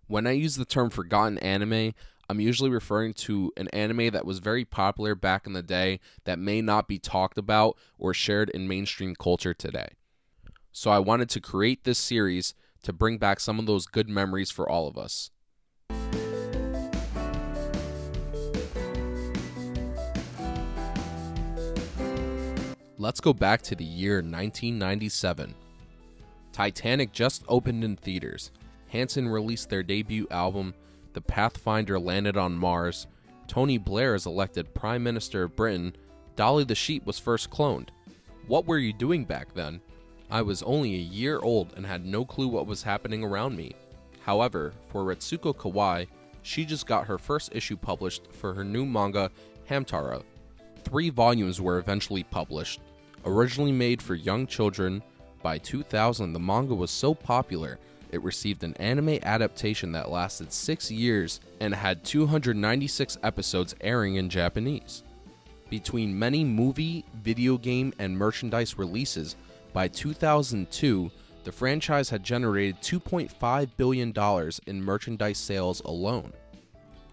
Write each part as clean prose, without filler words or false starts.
When I use the term forgotten anime, I'm usually referring to an anime that was very popular back in the day that may not be talked about or shared in mainstream culture today. So I wanted to create this series to bring back some of those good memories for all of us. Let's go back to the year 1997. Titanic just opened in theaters. Hanson released their debut album. The Pathfinder landed on Mars. Tony Blair is elected Prime Minister of Britain. Dolly the sheep was first cloned. What were you doing back then? I was only a year old and had no clue what was happening around me. However, for Retsuko Kawai, she just got her first issue published for her new manga, Hamtaro. 3 volumes were eventually published. Originally made for young children, by 2000 the manga was so popular it received an anime adaptation that lasted 6 years and had 296 episodes airing in Japanese. Between many movie, video game, and merchandise releases, by 2002, the franchise had generated $2.5 billion in merchandise sales alone.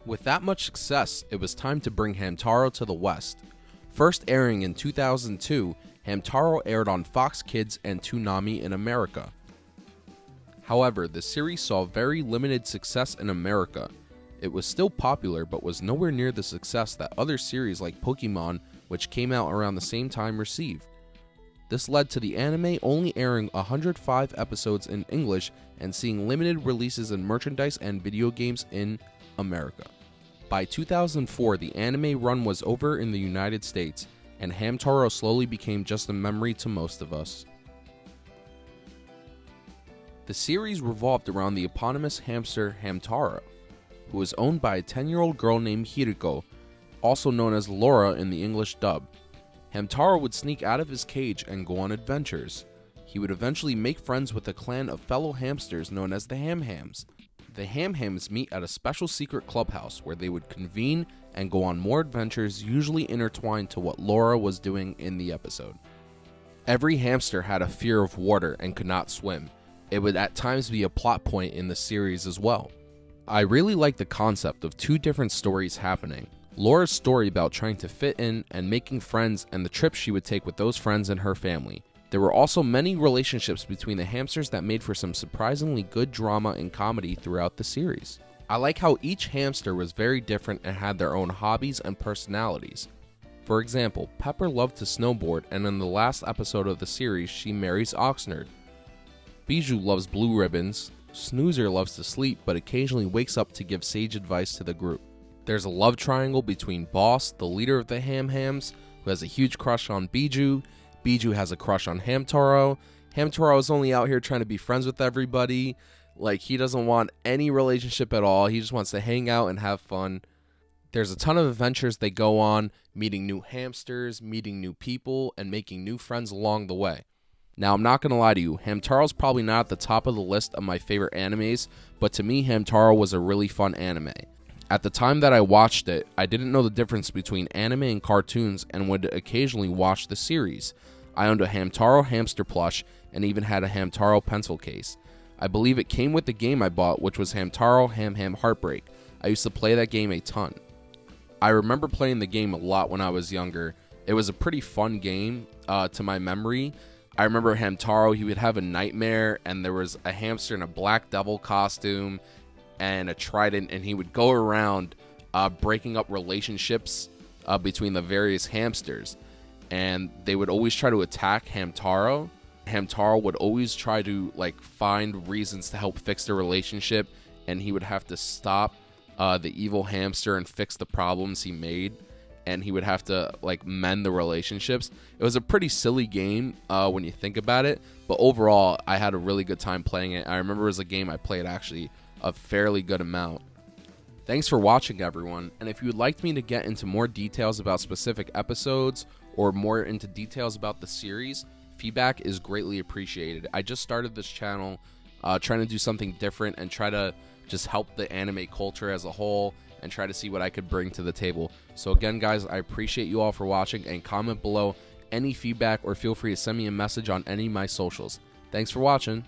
With that much success, it was time to bring Hamtaro to the West. First airing in 2002, Hamtaro aired on Fox Kids and Toonami in America. However, the series saw very limited success in America. It was still popular, but was nowhere near the success that other series like Pokemon, which came out around the same time, received. This led to the anime only airing 105 episodes in English and seeing limited releases in merchandise and video games in America. By 2004, the anime run was over in the United States, and Hamtaro slowly became just a memory to most of us. The series revolved around the eponymous hamster Hamtaro, who was owned by a 10-year-old girl named Hiriko, also known as Laura in the English dub. Hamtaro would sneak out of his cage and go on adventures. He would eventually make friends with a clan of fellow hamsters known as the Ham Hams. The Ham Hams meet at a special secret clubhouse where they would convene and go on more adventures, usually intertwined to what Laura was doing in the episode. Every hamster had a fear of water and could not swim. It would at times be a plot point in the series as well. I really like the concept of 2 different stories happening. Laura's story about trying to fit in and making friends and the trips she would take with those friends and her family. There were also many relationships between the hamsters that made for some surprisingly good drama and comedy throughout the series. I like how each hamster was very different and had their own hobbies and personalities. For example, Pepper loved to snowboard, and in the last episode of the series, she marries Oxnard. Bijou loves blue ribbons. Snoozer loves to sleep but occasionally wakes up to give sage advice to the group. There's a love triangle between Boss, the leader of the Ham Hams, who has a huge crush on Bijou. Bijou has a crush on Hamtaro. Hamtaro is only out here trying to be friends with everybody. Like, he doesn't want any relationship at all. He just wants to hang out and have fun. There's a ton of adventures they go on, meeting new hamsters, meeting new people, and making new friends along the way. Now, I'm not going to lie to you, Hamtaro's probably not at the top of the list of my favorite animes, but to me, Hamtaro was a really fun anime. At the time that I watched it, I didn't know the difference between anime and cartoons and would occasionally watch the series. I owned a Hamtaro hamster plush and even had a Hamtaro pencil case. I believe it came with the game I bought, which was Hamtaro Ham Ham Heartbreak. I used to play that game a ton. I remember playing the game a lot when I was younger. It was a pretty fun game to my memory. I remember Hamtaro, he would have a nightmare, and there was a hamster in a black devil costume and a trident, and he would go around breaking up relationships between the various hamsters. And they would always try to attack Hamtaro. Hamtaro would always try to find reasons to help fix the relationship, and he would have to stop the evil hamster and fix the problems he made. And he would have to mend the relationships. It was a pretty silly game when you think about it, but overall I had a really good time playing it. I remember it was a game I played actually a fairly good amount. Thanks for watching, everyone, and if you would like me to get into more details about specific episodes or more into details about the series, feedback is greatly appreciated. I just started this channel trying to do something different and try to just help the anime culture as a whole and try to see what I could bring to the table. So again, guys, I appreciate you all for watching, and comment below any feedback or feel free to send me a message on any of my socials. Thanks for watching.